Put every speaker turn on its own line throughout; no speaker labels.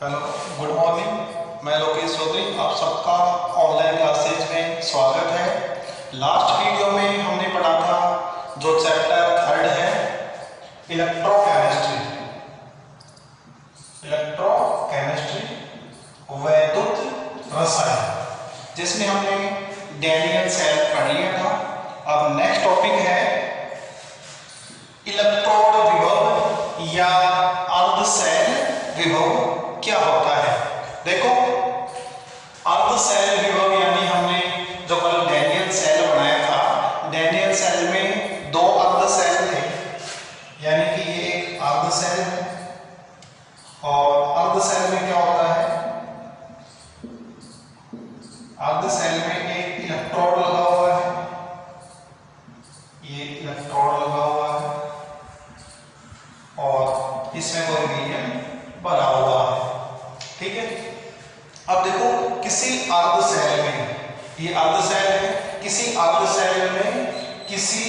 Hello, good morning. मैं लोकेश चौधरी, आप सबका ऑनलाइन क्लासेज में स्वागत है। लास्ट वीडियो में हमने पढ़ा था जो चैप्टर थर्ड है इलेक्ट्रोकेमिस्ट्री वैद्युत रसायन, जिसमें हमने डैनियल सेल पढ़ लिया था। अब नेक्स्ट टॉपिक है इलेक्ट्रोड विभव या अर्धसेल विभव क्या होता है। देखो, अर्धसेल विभव यानी हमने जो कल डैनियल सेल बनाया था, डैनियल सेल में दो अर्धसेल थे, यानी कि ये एक अर्धसेल है और अर्धसेल में क्या होता है, अर्धसेल में एक इलेक्ट्रोड लगा हुआ है, ये इलेक्ट्रोड लगा हुआ है और इसमें कोई विलयन बना हुआ है। ठीक है। अब देखो, किसी अर्धसेल में, ये अर्धसेल है, किसी अर्धसेल में किसी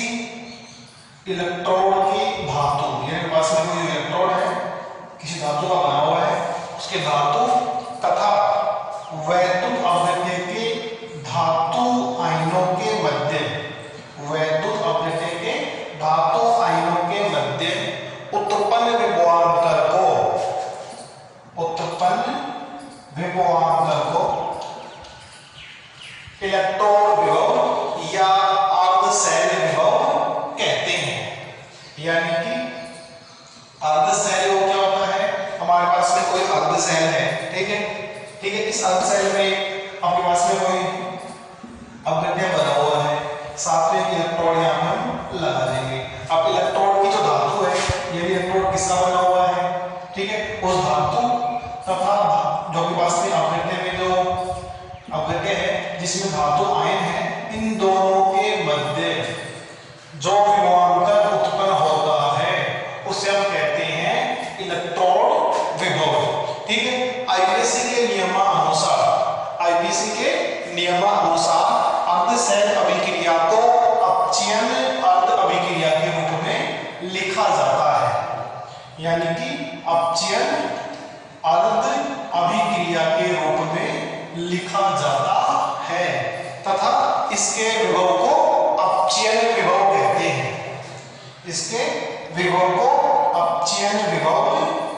इलेक्ट्रोड की धातु, यानी पास में कोई इलेक्ट्रोड है, किसी धातु का बना हुआ है, उसके धातु तथा वैद्युत अपव्यय के धातु आयनों के मध्य, वैद्युत अपव्यय के धातु आयनों के मध्य उत्पन्न विभवांतर को, इलेक्ट्रोड विभव या अर्धसेल विभव कहते हैं। यानी कि अर्धसेल क्या होता है, हमारे पास में कोई अर्धसेल है, ठीक है, ठीक है। इस अर्धसेल में आपके पास में कोई अपव्यय बना हुआ है, साथ में इलेक्ट्रोड यहाँ पर लगा देंगे। अब इलेक्ट्रोड की जो धातु है, ये इलेक्ट्रोड किसका बना हुआ है, ठीक है, उस धातु तथा जो के पास में अपव्यय में जो अपव्यय है जिसमें धातु आयन है, इन दोनों के मध्य जो विभवांतर उत्पन्न होता है उसे हम कहते हैं इलेक्ट्रोड विभव। ठीक है। आईपीसी के नियमानुसार, आईपीसी के नियमानुसार अर्धसेल अभिक्रिया को अपचयन अर्ध अभिक्रिया के रूप में लिखा जाता है। यानी कि अपचयन अर्ध अभिक्रिया के रूप में लिखा जाता है तथा इसके विभव को अपचयन विभव कहते हैं। इसके विभव को अपचयन विभव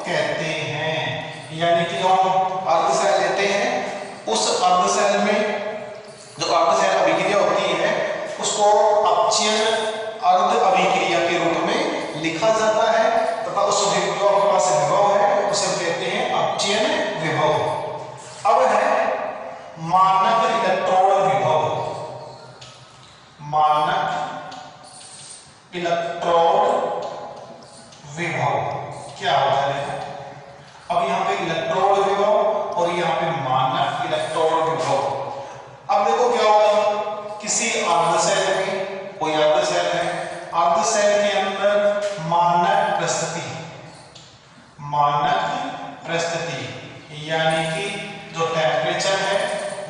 कहते हैं। यानी कि हम अर्धसेल लेते हैं, उस अर्धसेल में जो अर्धसेल अभिक्रिया होती है उसको अपचयन अर्ध अभिक्रिया के रूप में लिखा जाता है तथा उस विभव के पास विभव है उसे हम कहते हैं अपचयन विभव। अब है मानक इलेक्ट्रोड विभव। मानक इलेक्ट्रोड विभव क्या होता है? अब यहाँ पे इलेक्ट्रोड विभव और यहाँ पे मानक इलेक्ट्रोड विभव। अब देखो क्या होगा, किसी अर्धसेल में, कोई अर्धसेल है, अर्धसेल के अंदर मानक प्रस्थिति, मानक प्रस्थिति यानी कि जो टेम्परेचर है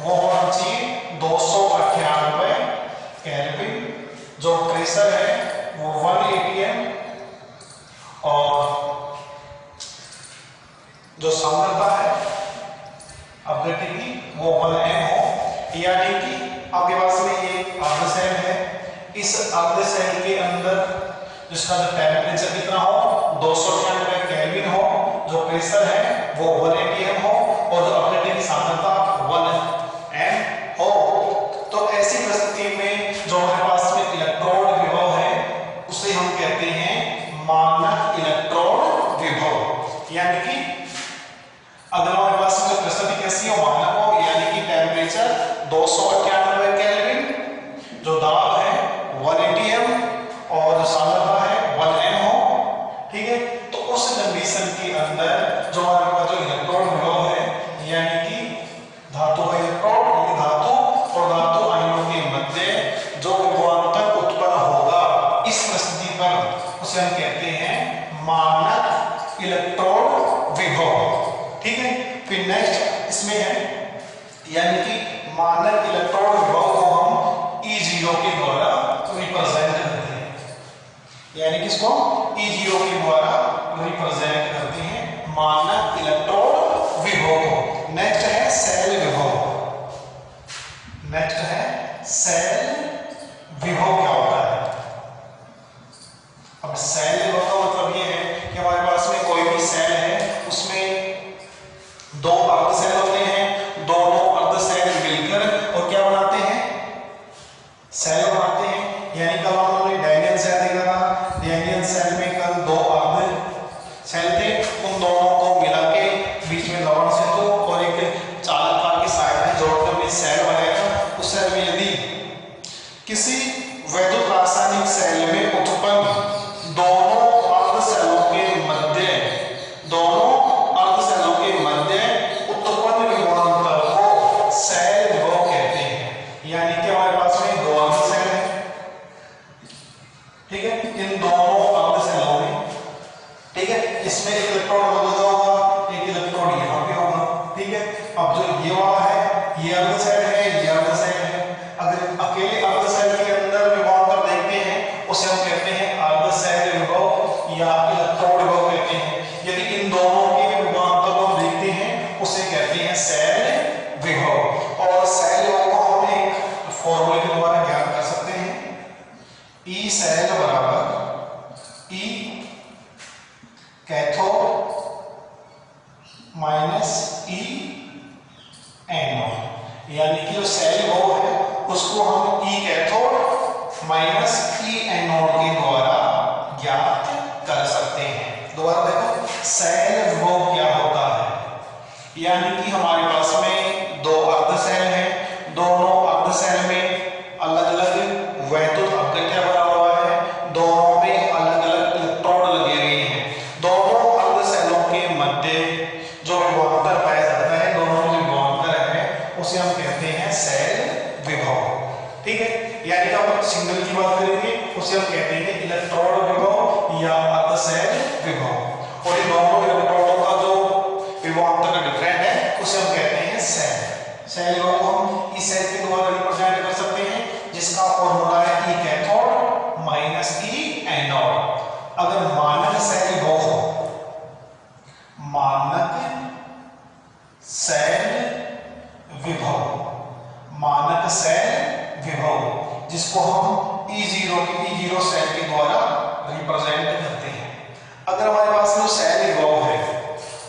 वो होना चाहिए 298 केल्विन, जो प्रेशर है वो 1 atm और जो सांद्रता है अपव्यय की वो 1m हो। यानी कि आपके पास में एक अर्धसेल है, इस अर्धसेल के अंदर जिसका जो टेम्परेचर कितना हो 298 केल्विन हो, जो प्रेशर है वो 1 atm हो और जो अपव्यय की सांद्रता 1m हो। तो ऐसी परिस्थिति में जो हमारे पास में इलेक्ट्रोड विभव है उसे हम कहते हैं मानक इलेक्ट्रोड विभव। यानी कि अगर हमारे पास में परिस्थिति कैसी हो, मानक हो, यानी कि टेम्परेचर 298 केल्विन, जो दाब है 1 atm और जो सांद्रता है 1m हो। ठीक है। तो उस कंडीशन के अंदर जो हमारे पास जो इलेक्ट्रोड विभव है, यानी कि धातु का इलेक्ट्रोड, ये धातु और धातु आयनों के मध्य जो विभवांतर उत्पन्न होगा, इस परिस्थिति पर उसे हम कहते हैं मानक इलेक्ट्रोड विभव। ठीक है। फिर नेक्स्ट इसमें है, यानी कि मानक इलेक्ट्रोड विभव को हम E0 के द्वारा रिप्रेजेंट करते हैं। यानी कि इसको E0 के द्वारा रिप्रेजेंट करते हैं मानक इलेक्ट्रोड विभव। सेल थे, उन दोनों को मिला के बीच में लवण सेतु और एक चालककार की सहायता जोड़कर में सेल बनेगा। उस सेल में यदि किसी वैद्युत रासायनिक सेल में उत्पन्न दोनों अर्ध सेलों के मध्य उत्पन्न विभवांतर को सेल विभव कहते हैं। यानी कि हमारे पास में दो अर्ध सेल है, ठीक है, इन दोनों अर्ध सेलों में, ठीक है, इसमें एक इलेक्ट्रॉन लगा होगा, एक इलेक्ट्रॉन यहाँ पे होगा, ठीक है। अब जो ये वाला है ये अर्ध सेल है, ये अर्ध सेल है। अगर अकेले अर्ध सेल के अंदर विभवांतर देखते हैं उसे हम कहते हैं अर्ध सेल विभव या इलेक्ट्रॉन विभव कहते हैं। यदि इन दोनों के विभवांतर को हम देखते हैं उसे कहते हैं सेल विभव। और सेल विभव को हम एक फॉर्मूले के द्वारा ज्ञात कर सकते हैं, ई सेल बराबर ई कैथोड माइनस ई एनोड। यानी कि जो सेल विभव है उसको हम ई कैथोड माइनस ई एनोड के द्वारा ज्ञात कर सकते हैं। दोबारा देखो, सेल विभव क्या होता है। यानी कि हमारे पास में दो अर्ध सेल हैं, दोनों अर्ध सेल में अलग अलग वैद्युत अपघट्य बना हुआ है, दोनों में अलग अलग इलेक्ट्रोड लगे हुए हैं। दोनों अर्ध सेलों के मध्य जो विभवांतर पाया जाता है, दोनों में जो विभवांतर है उसे हम कहते हैं सेल विभव, ठीक है। यानी कि हम सिंगल की बात करेंगे उसे हम कहते हैं इलेक्ट्रोड विभव या अर्ध सेल विभव। और इन दोनों इलेक्ट्रोडों का जो विभवांतर का डिफरेंस है उसे हम कहते हैं सेल। सेल विभव को हम इस सेल के द्वारा रिप्रेजेंट कर सकते हैं जिसका फॉर्मूला है ई कैथोड माइनस ई एनोड। अगर मानक सेल विभव हो, मानक सेल विभव, मानक सेल विभव जिसको हम E0 सेल के द्वारा रिप्रेजेंट करते हैं। अगर हमारे पास में सेल विभव है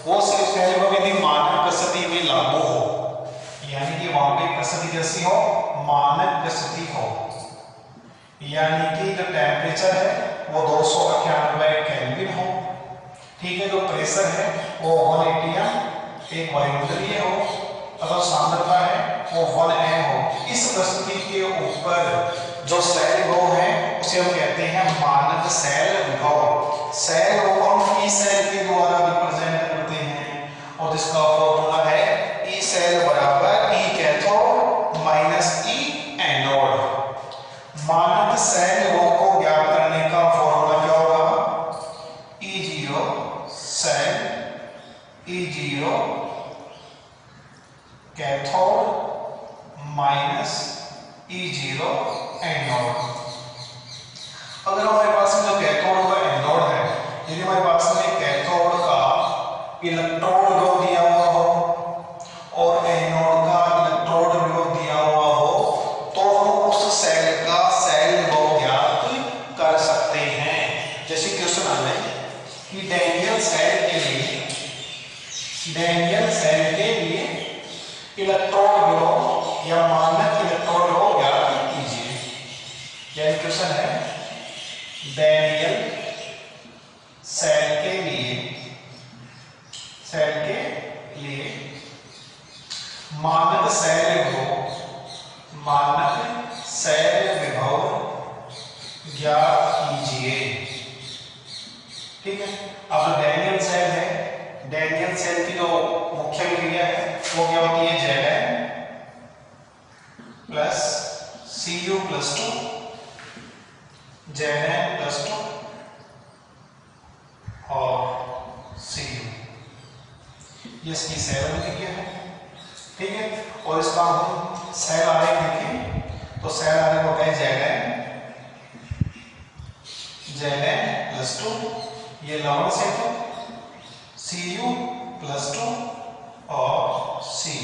वो सेल विभव यदि मानक परिस्थिति में लागू हो, यानी कि वहां पे परिस्थिति कैसी हो, मानक परिस्थिति हो, यानी कि जो टेम्परेचर है वो 298 केल्विन हो, ठीक है, जो प्रेशर है वो 1 atm एक वायुमंडलीय हो, अगर सांद्रता है वो 1 m हो। इस परिस्थिति के ऊपर जो सेल विभव है उसे हम कहते हैं मानक सेल विभव। सेल विभव को हम ई सेल के द्वारा रिप्रेजेंट करते हैं और जिसका फॉर्मूला है ई सेल बराबर ई कैथोड माइनस ई एनोड। मानक सेल विभव को ज्ञात करने का फॉर्मूला क्या होगा, E0 cell E0 cathode minus E0 anode. अगर हमारे पास में जो कैथोड का एनोड है, यदि हमारे पास में कैथोड का इलेक्ट्रोड विभव दिया हुआ हो और एनोड का इलेक्ट्रोड विभव दिया हुआ हो तो हम उस सेल का सेल विभव ज्ञात कर सकते हैं। जैसे क्वेश्चन आ रहा है कि डैनियल सेल के लिए इलेक्ट्रोड विभव या मानक इलेक्ट्रोड विभव ज्ञात कीजिए। यह क्वेश्चन है डैनियल सेल के लिए मानक सेल विभव ज्ञात कीजिए, ठीक है। अब डैनियल सेल है, डैनियल सेल की जो मुख्य अभिक्रिया है वो क्या होती है, Zn plus Cu plus 2, Zn plus 2 और Cu, ये इसकी सेल अभिक्रिया है, ठीक है। और इसका हम सेल आरेख देखें तो सेल आरेख होता है Zn प्लस 2, ये लवण सेतु, Cu प्लस 2 और Cu,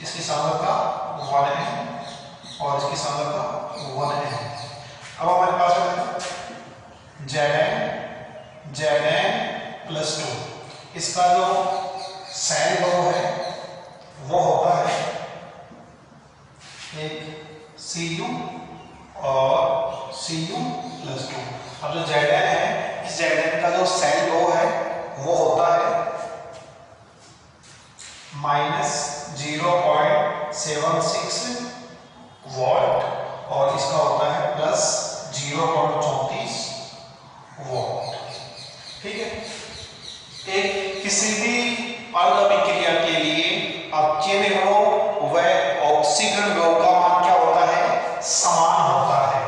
इसकी सांद्रता 1 है और इसकी सांद्रता 1 है। अब हमारे पास में Zn प्लस 2, इसका जो सेल विभव है वो होता है एक Cu और Cu प्लस 2। अब जो Zn है, इस Zn का जो सेल विभव है एक किसी भी अर्ध अभिक्रिया के लिए अपचयन विभव व ऑक्सीकरण विभव का मान क्या होता है? समान होता है।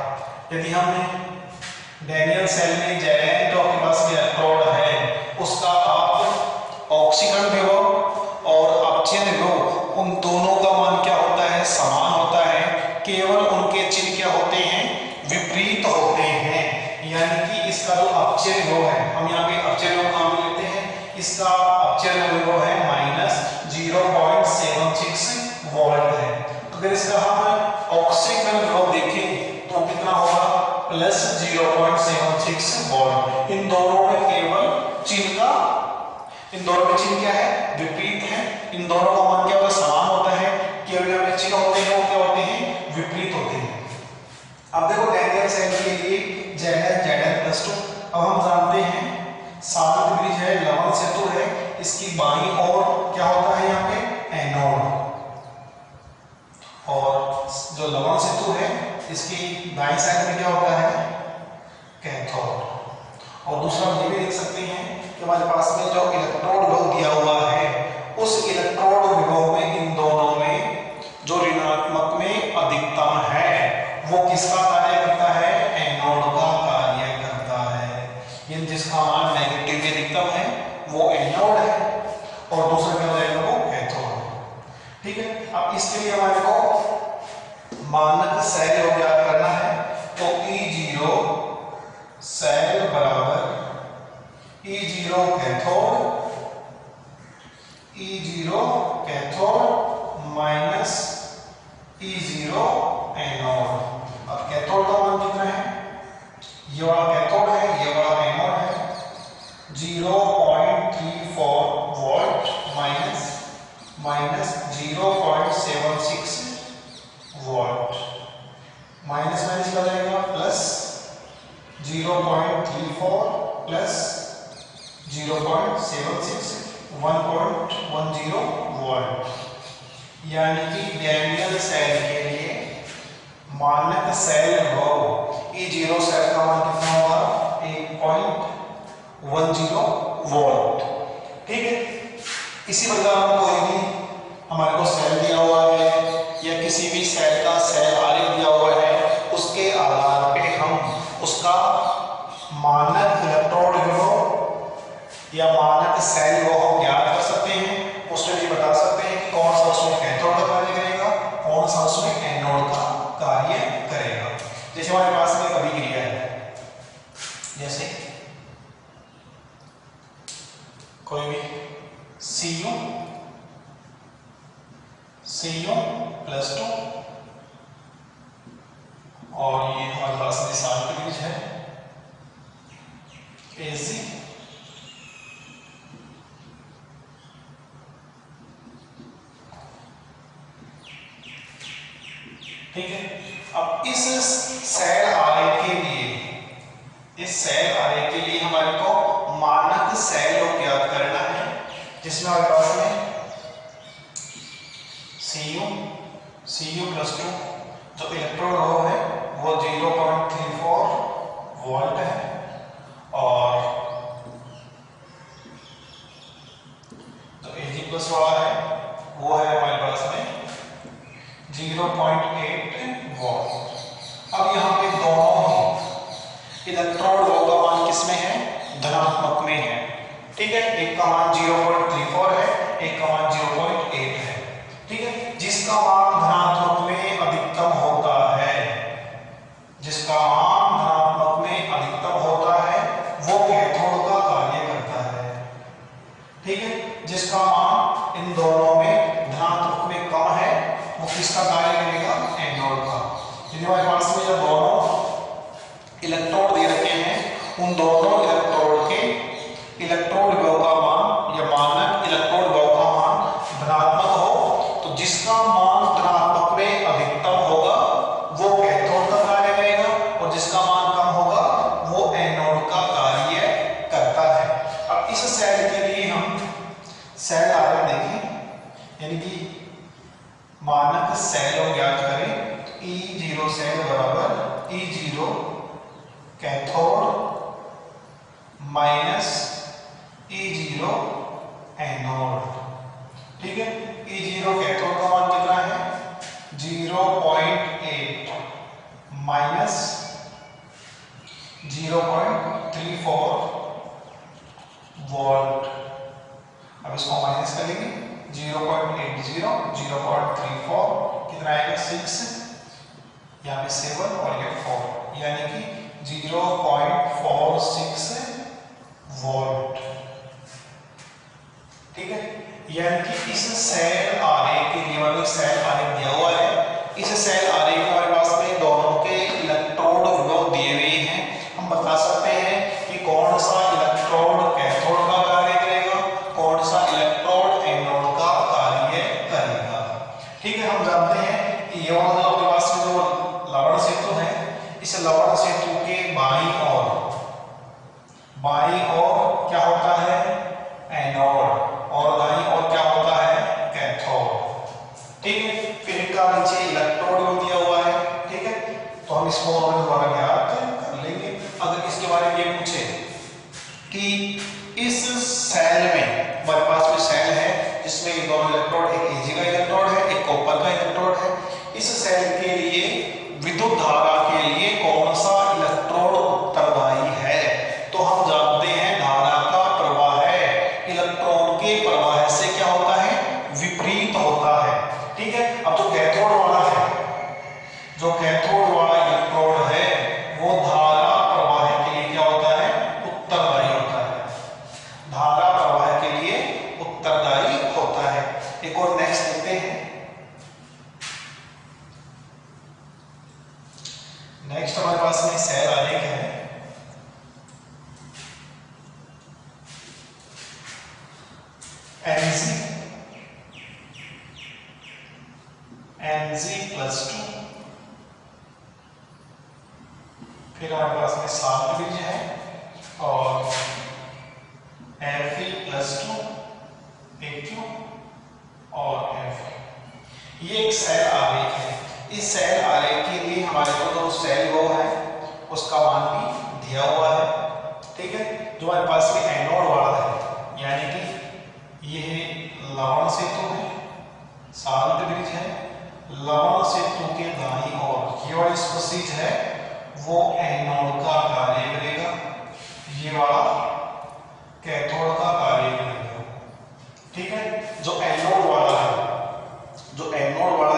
यदि हमने डैनियल सेल में ज़ैलेन जो आपके पास इलेक्ट्रोड है उसका आप ऑक्सीकरण विभव और अपचयन विभव उन दोनों का मान क्या होता है? समान होता है। केवल उनके चिन्ह क्या होते हैं? विपरीत होते हैं। यानी कि इसका जो अपचयन विभव है, हम यहाँ पे अपचयन विभव नाम लेते हैं, इसका अपचयन विभव है -0.76 वोल्ट है। अगर इसका हम ऑक्सीकरण विभव देखें तो कितना होगा? +0.76 वोल्ट। इन दोनों में चिन्ह क्या है? विपरीत है। इन दोनों का मान क्या होता है? समान होता है। केवल यहाँ पे चिन्ह होते हैं वो क्या होते हैं? विपरीत होते हैं। अब देखो डैनियल सेल के लिए Zn+2। अब हम जानते हैं साबित ब्रिज है, लवण सेतु है, इसकी बाईं ओर क्या होता है? यहाँ पे एनोड, और जो लवण सेतु है इसकी दाईं साइड में क्या होता है? कैथोड। और दूसरा हम ये भी देख सकते हैं कि हमारे पास में जो इलेक्ट्रोड विभव दिया हुआ है उस इलेक्ट्रोड विभव में इन दोनों में जो ऋणात्मक में अधिकतम है वो किसका कार्य करता है? एनोड का कार्य करता है। यानी जिसका मान नेगेटिव में अधिकतम है वो एनोड है और दूसरा क्या हो जाएगा? वो कैथोड। ठीक है। अब इसके लिए हमारे को मानक सेल योग ज्ञात करना है। तो E0 सेल बराबर E0 cathode minus E0 anode. अब कैथोड का मान कितना है? ये वाला कैथोड है, ये वाला एनोड है। 0.34 volt minus 0.76 volt. Minus minus क्या जाएगा? Plus 0.34 plus 0.76 1.10 volt. यानी कि डैनियल सेल के लिए मानक सेल विभव E0 सेल का मान कितना होगा? 1.10 वोल्ट। ठीक है। इसी प्रकार कोई भी हमारे को सेल दिया हुआ है या किसी भी सेल का सेल आरेख दिया हुआ है, उसके आधार पे हम उसका मानक इलेक्ट्रोड विभव या मानक सेल विभव हम ज्ञात कर सकते हैं। उसमें भी बता सकते हैं कि कौन सा उसमें कैथोड का कार्य करेगा, कौन सा उसमें एनोड का कार्य करेगा। जैसे हमारे पास में अभिक्रिया है, जैसे कोई भी Cu+2 और ये हमारे पास में साबित ब्रिज है Ag। ठीक है। अब इस सेल आरेख के लिए हमारे को मानक सेल योग ज्ञात करना है, जिसमें हमारे पास में Cu+2 जो इलेक्ट्रोड विभव है वो 0.34 वोल्ट है और जो Ag+ वाला है वो है हमारे पास में 0.8 वोल्ट। अब यहाँ पे दोनों ही इलेक्ट्रोड विभव का मान किसमें है? धनात्मक में है। ठीक है। एक का मान 0.34 है, एक का मान 0.8 है। ठीक है। जिसका मान धनात्मक में अधिकतम होता है, वो कैथोड का कार्य करता है। ठीक है। जिसका मान इन दोनों में धनात्मक में कम है वो किसका कार्य करेगा? एनोड का। यदि हमारे पास में जो दोनों इलेक्ट्रोड दे रखे हैं उन दोनों इलेक्ट्रोड के इलेक्ट्रोड विभव का मान या मानक इलेक्ट्रोड विभव का मान धनात्मक हो तो जिसका मान धनात्मक में अधिकतम होगा वो कैथोड का कार्य करेगा और जिसका मान कम होगा वो एनोड का कार्य करता है। अब इस सेल के लिए हम सेल आरेख देखें, यानी कि मानक सेल को ज्ञात करें। E0 सेल बराबर E0 cathode minus E0 anode. ठीक है, E0 कैथोड का मान कितना है 0.8 माइनस 0.34 वोल्ट। अब इसको माइनस करेंगे 0.80 0.34 कितना आएगा 6, यहाँ पे 7 और ये 4, यानी कि 0.46 वोल्ट। ठीक है, यानी कि इस सेल आरेख के लिए हमें सेल आरेख दिया हुआ है। इस सेल आरेख में हमारे पास में दोनों के इलेक्ट्रोड विभव दिए हुए हैं। हम बता सकते हैं कि कौन सा इलेक्ट्रोड कैथोड का कार्य करेगा, कौन सा इलेक्ट्रोड एनोड का कार्य करेगा। ठीक है, हम जानते हैं कि ये वाला जो आपके पास में जो लवण सेतु है, इस लवण सेतु के बाईं ओर क्या होता है एनोड और दाईं ओर क्या होता है कैथोड। ठीक है, फिर इनका नीचे इलेक्ट्रोड दिया हुआ है। ठीक है, तो हम इसको दोबारा ज्ञात कर लेंगे। अगर इसके बारे में ये पूछे कि इस सेल में हमारे पास में सेल है जिसमें ये दोनों इलेक्ट्रोड, एक Ag का इलेक्ट्रोड है, एक कॉपर का इलेक्ट्रोड है। इस सेल के लिए विद्युत धारा के लिए कौन सा इलेक्ट्रोड उत्तरदायी है, तो हम जानते हैं धारा का प्रवाह है इलेक्ट्रॉन के प्रवाह से क्या होता है विपरीत होता है। ठीक है, अब जो कैथोड वाला इलेक्ट्रोड है वो धारा प्रवाह के लिए क्या होता है उत्तरदायी होता है, धारा प्रवाह के लिए उत्तरदायी होता है। एक और नेक्स्ट देखते हैं। नेक्स्ट हमारे पास में सेल आरेख है। Nz+2, फिर हमारे पास में सात ब्रिज है और Fe+2 Aq और F। ये एक सेल आरेख है। इस सेल आरेख के लिए हमारे को जो सेल वो है उसका मान भी दिया हुआ है। ठीक है, जो हमारे पास में एनोड वाला है यानी कि ये लवण सेतु है, साल्ट ब्रिज है, लवण सेतु के दाईं ओर ये वाली स्पीशीज है वो एनोड का कार्य करेगा, ये वाला कैथोड का कार्य करेगा। ठीक है, जो एनोड वाला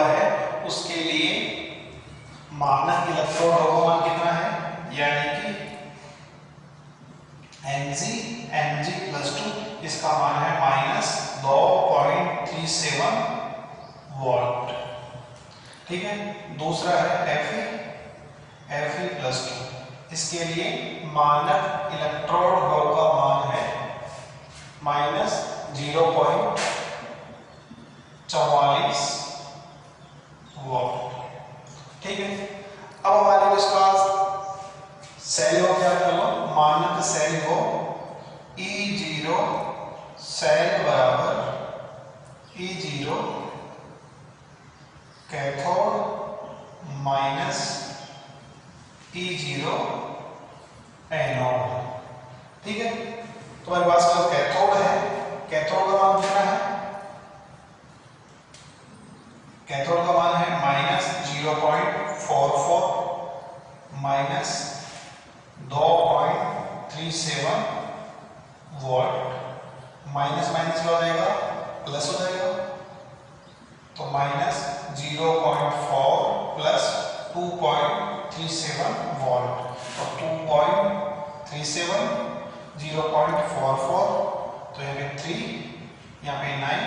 है उसके लिए मानक इलेक्ट्रोड मान कितना है यानी कि Mg+2, इसका मान है -2.37 वोल्ट। ठीक है, दूसरा है Fe+2, इसके लिए मानक इलेक्ट्रोड का मान है -0.44 वोल्ट। ठीक है, अब हमारे को इसका सेल हो क्या कर लो, मानक सेल हो E0 सेल बराबर E0 cathode minus E0 anode. ठीक है, तो हमारे पास जो कैथोड है, कैथोड का मान कितना है, कैथोड का मान है -0.44 माइनस 2.37 वोल्ट। माइनस माइनस क्या हो जाएगा प्लस हो जाएगा, तो -0.4 प्लस 2.37 वोल्ट, और 2.37 0.44, तो यहाँ पे 3, यहाँ पे 9,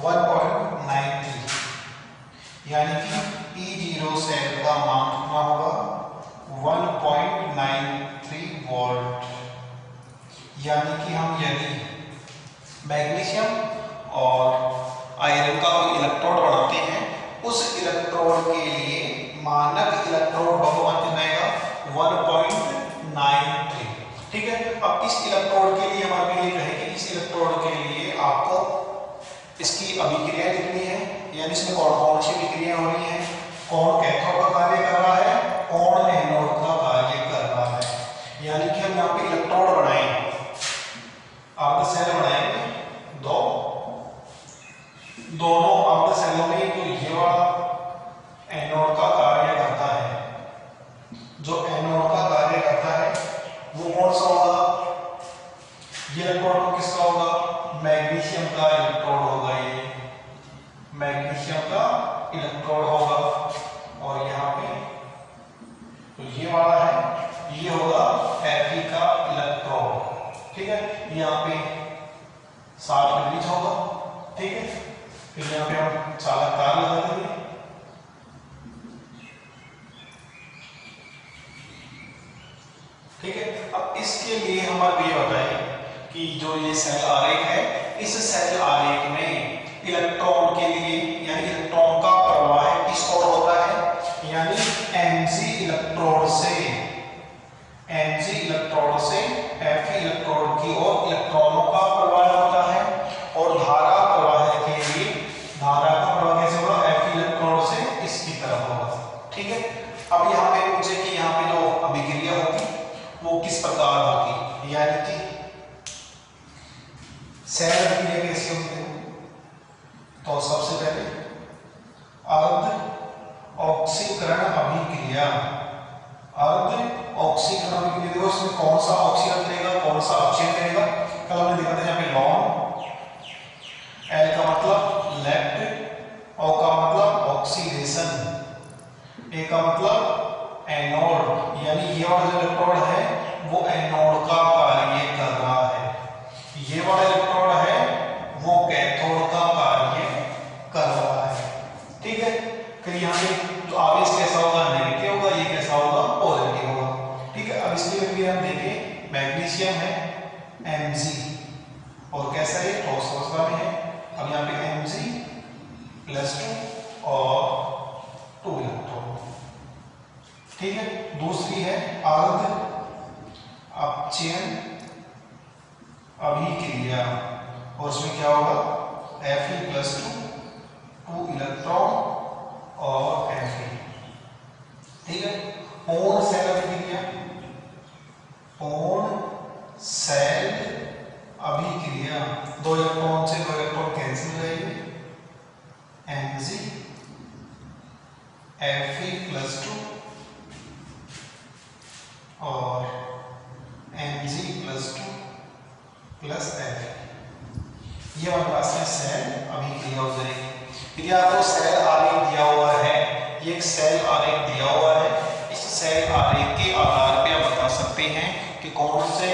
1.93, यानी कि E0 सेल का मान कितना होगा 1.93 वोल्ट। यानी कि हम यदि मैग्नीशियम और आयरन का इलेक्ट्रोड बनाते हैं, उस इलेक्ट्रोड के लिए मानक इलेक्ट्रोड मान कितना आएगा 1.93। ठीक है, अब इस इलेक्ट्रोड के लिए हमारे लिए कहे कि इस इलेक्ट्रोड के लिए आपको इसकी अभिक्रिया लिखनी है, यानी इसमें कौन कौन सी विक्रिया हो रही है, कौन कैथोड का कार्य कर रहा है, कौन एनोड का कार्य कर रहा है। यानी कि हम यहाँ पे इलेक्ट्रोड बनाए सेल बनाएंगे, दो, दोनों अर्ध सेलों में तो ये वाला एनोड का कार्य करता है, जो एनोड का कार्य करता है वो कौन सा होगा, ये इलेक्ट्रोड किसका होगा, मैग्नीशियम का इलेक्ट्रोड होगा, ये मैग्नीशियम का इलेक्ट्रोड होगा। और यहाँ पे तो ये वाला है, ये होगा Fe का इलेक्ट्रोड, ठीक है। यहाँ पे 7 के बीच होगा, ठीक है। फिर यहाँ पे हम चालक तार लगा देंगे, ठीक है। अब इसके लिए हमारे ये बताइए कि जो ये सेल आरेख है, इस सेल आरेख में इलेक्ट्रॉन के लिए यानी इलेक्ट्रॉन का प्रवाह किस ओर होता है, यानी Mg इलेक्ट्रोड से Fe इलेक्ट्रोड की ओर इलेक्ट्रॉनों का प्रवाह होता है। और धारा प्रवाह के लिए धारा का प्रवाह कैसे होगा, Fe इलेक्ट्रोड से इसकी तरफ होगा, ठीक है। अब यहाँ पे पूछे कि यहाँ पे जो अभिक्रिया होगी वो किस प्रकार होगी, यानी कि सेल अभिक्रिया कैसी होगी। तो सबसे पहले अर्ध ऑक्सीकरण अभिक्रिया, अर्ध ऑक्सीकरण अभिक्रिया देखो इसमें कौन सा ऑक्सीजन रहेगा, कौन सा ऑक्सीजन रहेगा। कल हमने देखा था यहाँ पे लॉन्ग, एल का मतलब लेफ्ट, ओ का मतलब ऑक्सीडेशन, ए का मतलब एनोड, यानी ये वाला जो इलेक्ट्रोड है वो एनोड का कार्य कर रहा है, ये वाला इलेक्ट्रोड है वो कैथोड का कार्य कर रहा है, ठीक है। फिर यहाँ पे जो आवेश कैसा होगा, नेगेटिव होगा, ये कैसा होगा, पॉजिटिव होगा, ठीक है। अब इसके लिए हम देखें, मैग्नीशियम है Mg और कैसा है, ठोस अवस्था में है। अब यहाँ पे Mg+2 और 2 इलेक्ट्रॉन, ठीक है। दूसरी है अर्ध अपचयन अभिक्रिया और उसमें क्या होगा, Fe+2 2 इलेक्ट्रॉन और Fe, ठीक है। पूर्ण सेल अभिक्रिया, पूर्ण सेल अभिक्रिया, 2 इलेक्ट्रॉन से 2 इलेक्ट्रॉन कैंसिल हो जाएंगे, Mg Fe+2 और Mg+2 प्लस Fe, ये हमारे पास में सेल अभिक्रिया हो जाएगी। या तो सेल आरेख दिया हुआ है, ये एक सेल आरेख दिया हुआ है, इस सेल आरेख के आधार पे आप बता सकते हैं कि कौन से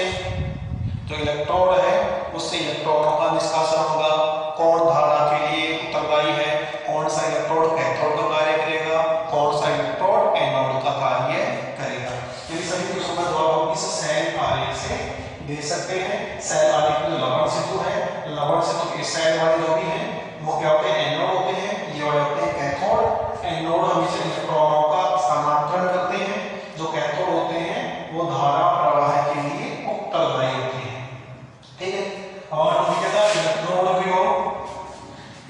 जो इलेक्ट्रोड है उससे इलेक्ट्रॉनों का निष्कासन होगा, कौन धारा के लिए उत्तरदायी है, कौन सा इलेक्ट्रोड कैथोड का कार्य करेगा, कौन सा इलेक्ट्रोड एनोड का कार्य करेगा। ये सभी क्वेश्चन का जवाब हम इस सेल आरेख से दे सकते हैं। सेल आरेख में लवण सेतु है, लवण सेतु इस साइड वाले जो भी हैं वो क्या होते हैं, एनोड होते हैं, ये वाले होते हैं कैथोड। एनोड हमेशा इलेक्ट्रॉनों का स्थानांतरण करते हैं, जो कैथोड होते हैं वो धारा प्रवाह के लिए उत्तरदायी होते हैं, ठीक है। और क्या था, इलेक्ट्रोड विभव।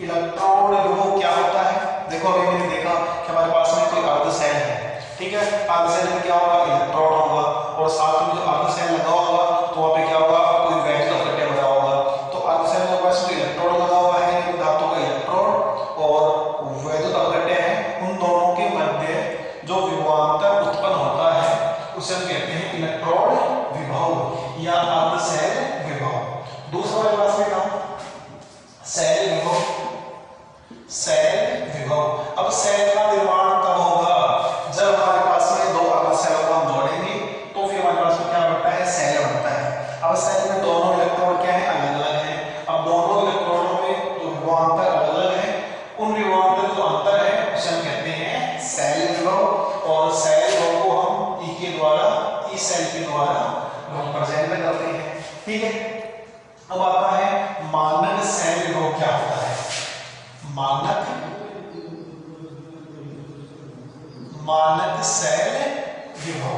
इलेक्ट्रोड विभव क्या होता है, देखो अभी मैंने देखा कि हमारे पास में कोई अर्ध सेल है, ठीक है। अर्ध सेल में क्या होगा, इलेक्ट्रोड होगा और साथ में जो अर्ध सेल लगा होगा तो वहां पे क्या होगा, कोई वैज लपेटे बना होगा। तो अर्ध सेल में पास में इलेक्ट्रोड लगा हुआ है, धातु का इलेक्ट्रोड और वैद्युत अपघट्य है, उन दोनों के मध्य जो विभवांतर उत्पन्न होता है उसे हम कहते हैं इलेक्ट्रोड विभव या अर्ध सेल विभव। दूसरा हमारे पास में था सेल विभव, सेल विभव। अब सेल का निर्माण तब होगा जब हमारे पास में 2 अर्ध सेलों को हम जोड़ेंगे तो फिर हमारे पास में क्या बनता है, सेल बनता है। अब सेल में दोनों इलेक्ट्रॉन क्या है, अलग अलग हैं। अब दोनों इलेक्ट्रॉनों में जो विभवांतर अलग अलग है, उन विभवांतर जो अंतर है उसे हम कहते हैं सेल विभव। और सेल विभव को हम ई के द्वारा, ई सेल के द्वारा रिप्रेजेंट करते हैं, ठीक है। अब आता है मानक सेल विभव क्या होता है, मानक सेल विभव।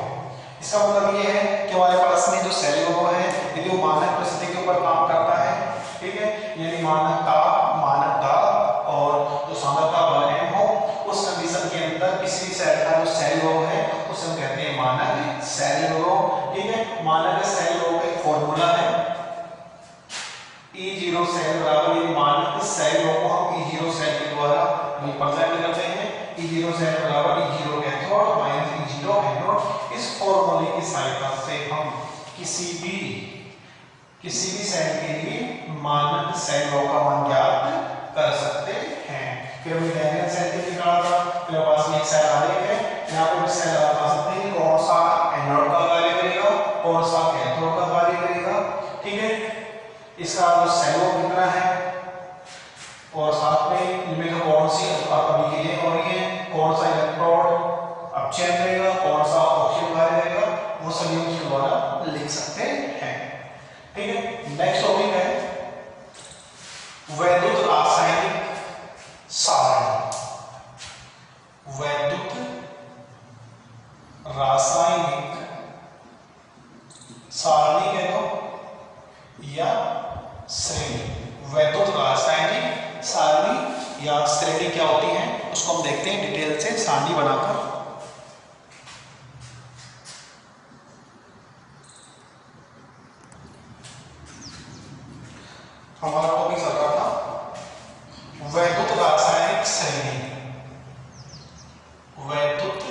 इसका मतलब ये है कि हमारे पास में जो सेल विभव है यदि वो मानक परिस्थिति के ऊपर काम करता है, ठीक है, यानी मानकता और जो सांद्रता बल m हो, उस कंडीशन के अंदर किसी भी सेल का जो सेल विभव है उसे हम कहते हैं मानक सेल विभव, ठीक है। मानक सेल विभव का एक फॉर्मूला है, E0 सेल बराबर ये मानक सेलों को हम E0 सेल के द्वारा रिप्रेजेंट करते हैं। E0 सेल बराबर E0 cathode minus E0 anode. इस फॉर्मूले की सहायता से हम किसी भी सेल के लिए मानक सेलों का मान ज्ञात कर सकते हैं। फिर हमने डैनियल सेल के लिए निकाला था। मेरे पास में एक सेल आलेख है, यहाँ पे भी सेल बता सकते हैं कौन सा एनोड का कार्य करेगा, कौन सा कैथोड का कार्य करेगा। ठीक है, इसका जो सेलों कितना है और साथ में इनमें से कौन सी अभिक्रिया हो रही है, कौन सा इलेक्ट्रोड अपचयन करेगा, कौन सा ऑक्सीजन कार्य करेगा, वो सभी हम इसके द्वारा लिख सकते हैं। ठीक है, नेक्स्ट टॉपिक है वैद्युत रासायनिक सारणी। वैद्युत रासायनिक सारणी कह दो या श्रेणी। वैद्युत रासायनिक सारणी या श्रेणी क्या होती है उसको हम देखते हैं डिटेल से सारणी बनाकर। हमारा टॉपिक चल रहा था वैद्युत रासायनिक श्रेणी। वैद्युत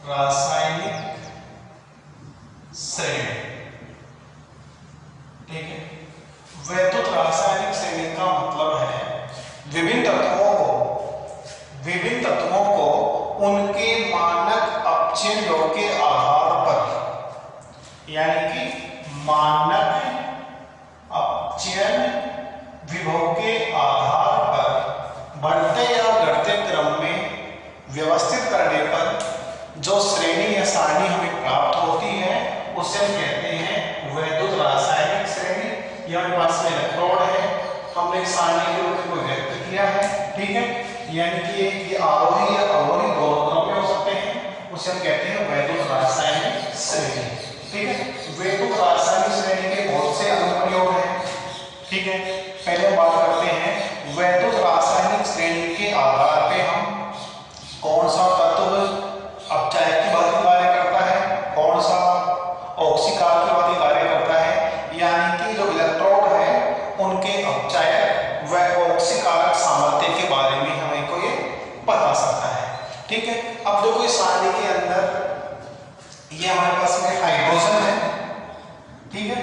रासायनिक श्रेणी। ठीक है, वैद्युत रासायनिक श्रेणी का मतलब है विभिन्न तत्वों को उनके मानक अपचयन योग के आधार पर, यानी कि मानक अपचयन विभव के आधार पर बढ़ते या घटते क्रम में व्यवस्थित करने पर जो श्रेणी या सारणी हमें प्राप्त होती है उसे हम कहते हैं वैद्युत रासायनिक श्रेणी। यह हमारे पास में इलेक्ट्रोड है, हमने एक सारणी के रूप में व्यक्त किया है। ठीक है, यानी कि ये आरोही या अवरोही दोनों क्रम में हो सकते हैं, उसे हम कहते हैं वैद्युत रासायनिक श्रेणी। ठीक है, वैद्युत रासायनिक श्रेणी के बहुत से अनुप्रयोग हैं। ठीक है, पहले हम बात करते हैं वैद्युत रासायनिक श्रेणी के आधार पे हम कौन सा तत्व अपचायक की भांति कार्य करता है, कौन सा ऑक्सीकार की भांति कार्य करता है, यानी कि जो इलेक्ट्रोड है उनके अपचायक व ऑक्सीकारक सामर्थ्य के बारे में हमें को ये बता सकता है। ठीक है, अब देखो इस सारणी के अंदर ये हमारे पास में हाइड्रोजन है। ठीक है,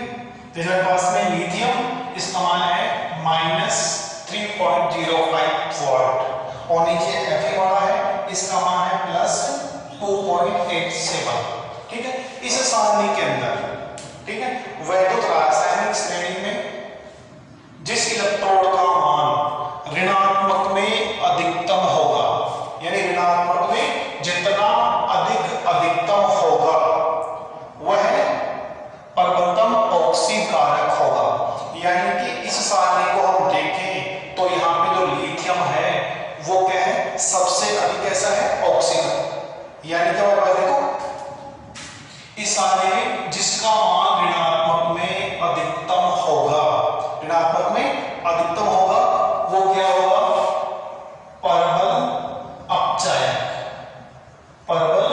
तो हमारे पास में लिथियम, इसका मान है -3.05 वोल्ट और नीचे Fe वाला है, इसका मान है +2.87। ठीक है, इस सारणी के अंदर, ठीक है, वैद्युत रासायनिक श्रेणी में जिस इलेक्ट्रोड का मान ऋणात्मक में अधिकतम होगा, यानी ऋणात्मक में जितना अधिक अधिकतम होगा वह प्रबलतम ऑक्सीकारक होगा। यानी कि इस सारणी को हम देखें तो यहाँ पे जो लिथियम है वो क्या है, सबसे अधिक कैसा है, ऑक्सीकारक। यानी कि और देखो इस सारणी में जिसका मान ऋणात्मक में अधिकतम होगा, ऋणात्मक में अधिकतम होगा वो क्या होगा, परबल अपचायक, परबल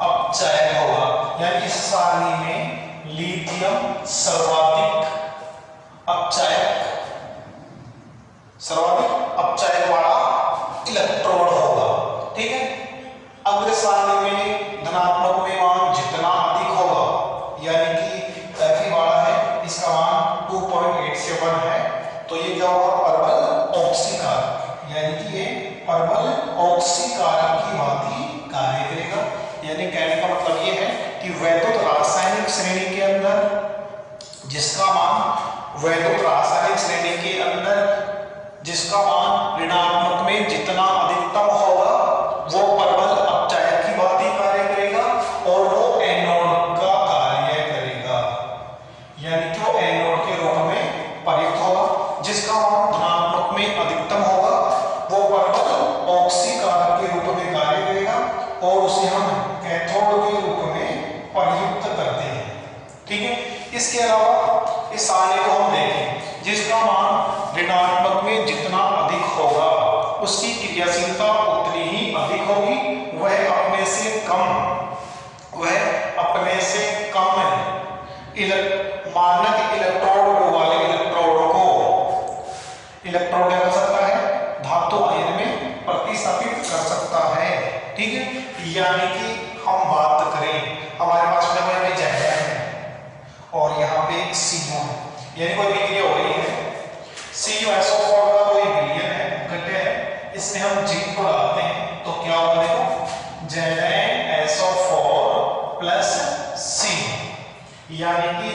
अपचायक होगा। यानी इस सारणी में लिथियम सर्वाधिक अपचायक वाला इलेक्ट्रोड होगा। ठीक है, अगले सारणी में धनात्मक में मान जितना अधिक होगा, यानी कि Fe वाला है, इसका मान 2.87 है, तो ये क्या होगा, परबल ऑक्सीकारक, यानी कि ये परबल ऑक्सीकारक की भांति कार्य करेगा। यानी कहने का मतलब ये है कि वैद्युत रासायनिक श्रेणी के अंदर जिसका मान वैद्युत रासायनिक श्रेणी के अंदर जिसका मान ऋणात्मक में जितना अधिकतम होगा वो परबल अपचायक की भांति कार्य करेगा और वो एनोड का कार्य करेगा, यानी कि वो एनोड के रूप में प्रयुक्त होगा। जिसका मान धनात्मक में अधिकतम होगा वो परबल ऑक्सीकारक के रूप में कार्य करेगा और उसे हम कैथोड के रूप में प्रयुक्त करते हैं। ठीक है, इसके अलावा इस सारणी को हम देखें, जिसका मान ऋणात्मक में जितना अधिक होगा उसकी क्रियाशीलता उतनी ही अधिक होगी, वह अपने से कम मानक इलेक्ट्रोड वाले इलेक्ट्रोड इलेक्ट्रॉन क्या कर सकता है, धातु आयन में प्रतिस्थापित कर सकता है। ठीक है, यानी कि हम बात करें हमारे पास में कोई Zn है और यहाँ पे Cu है, यानी कोई विक्रिया हो रही है, CuSO4 का कोई विलयन है, घटे है, इसमें हम जिंक को डालते हैं तो क्या होगा, देखो ZnSO4 प्लस C, यानी कि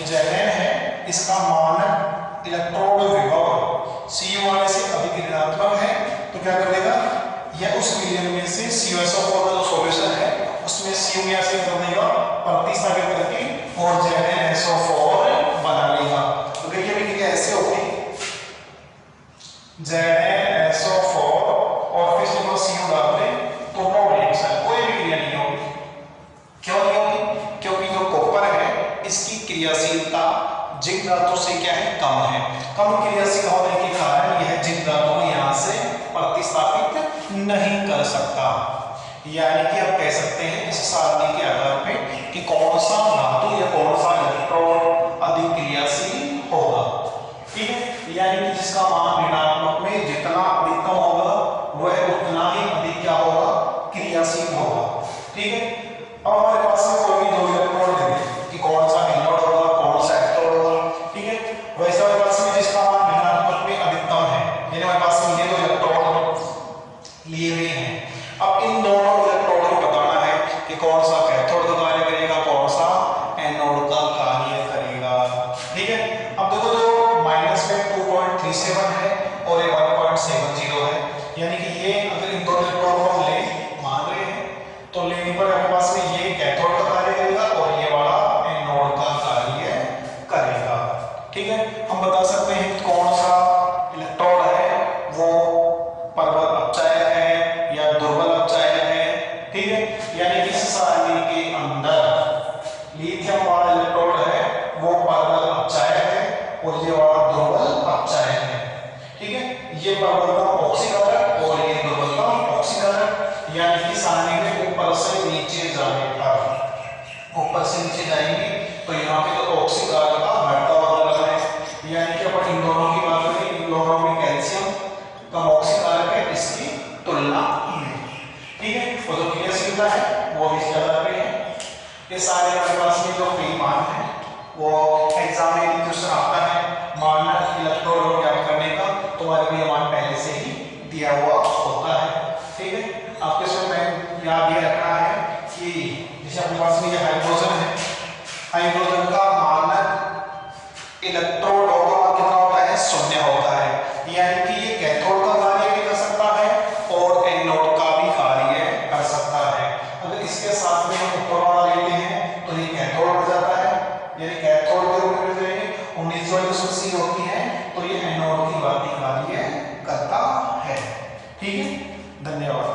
Zn है, इसका मानक इलेक्ट्रोड विभव Cu वाले से अधिक ऋणात्मक है, तो क्या कर देगा, यह उस विलयन में से CuSO4 का जो सॉल्यूशन है उसमें Cu में ऐसे कर देगा, प्रतिस्थापित करके और ZnSO4 बना लेगा। तो देखिए विक्रिया ऐसे होगी, ZnSO4 और फिर इसमें Cu डाल दें तो नो रिएक्शन, कोई भी क्रिया नहीं होगी। क्यों नहीं होगी, क्योंकि जो कॉपर है इसकी क्रियाशीलता जिंक धातु से क्या है, कम है। कम क्रियाशील होने के कारण यह जिंक धातु को यहाँ से प्रतिस्थापित नहीं कर सकता। यानी कि आप कह सकते हैं इस सारणी के आधार पे कि कौन सा धातु या कौन सा इलेक्ट्रॉन अधिक क्रियाशील होगा। ठीक है, यानी कि जिसका मान ऋणात्मक में जितना अधिकतम होगा वह उतना ही अधिक क्या होगा, क्रियाशील होगा। ठीक है, अब हमारे पास में कोई भी दो इलेक्ट्रॉन देंगे कि कौन सा एनोड होगा, कौन सा कैथोड होगा। ठीक है, वैसे हमारे पास में जिसका मान ऋणात्मक में अधिकतम है, यानी हमारे पास में ये दो इलेक्ट्रॉन लिए हुए हैं। अब इन दोनों इलेक्ट्रॉन को बताना है कि कौन सा कैथोड का कार्य करेगा, कौन सा एनोड का कार्य करेगा। ठीक है, अब देखो जो माइनस में 2.37 है और ये 1.70 है, यानी कि ये अगर इन दोनों इलेक्ट्रॉन को हम ले मान रहे हैं तो लेने पर हमारे पास में ये कैथोड का कार्य करेगा और ये वाला एनोड का कार्य करेगा। ठीक है, हम बता सकते हैं कौन सा इलेक्ट्रोड है वो प्रबल अपचायक है या दुर्बल अपचायक है। ठीक है, यानी कि इस सारणी के अंदर लिथियम वाला इलेक्ट्रोड है वो प्रबल अपचायक है और ये वाला दुर्बल अपचायक है। ठीक है, ये प्रबलतम ऑक्सीकरण और ये दुर्बलतम ऑक्सीकरण, यानी कि सारणी में ऊपर से नीचे जाने पर, ऊपर से नीचे जाएंगे तो यहाँ पे तो ऑक्सीकरण का बढ़ता हुआ लग रहा है, यानी कि अपन इन दोनों की बात करें, इन दोनों में कैल्शियम कम ऑक्सीकारक है इसकी तुलना में। ठीक है, और जो क्रियाशीलता है वो भी ज्यादा पे है। ये सारे हमारे पास में जो कई मान है वो एग्जाम में क्वेश्चन आता है मानक इलेक्ट्रोड ज्ञात करने का, तो हमारे को ये मान पहले से ही दिया हुआ होता है। ठीक है, आपके इसमें मैं याद ये रखना है कि जैसे अपने पास में ये हाइड्रोजन है, हाइड्रोजन का मानक इलेक्ट्रोड कितना होता है, 0 होता है, यानी कि ये कैथोड का कार्य भी कर सकता है और एनोड का भी कार्य कर सकता है। अगर इसके साथ में हम ऊपर वाला लेते हैं तो ये कैथोड हो जाता है, यानी कैथोड के रूप में लेंगे 19 होती है तो ये एनोड की बात कार्य करता है। ठीक है, धन्यवाद।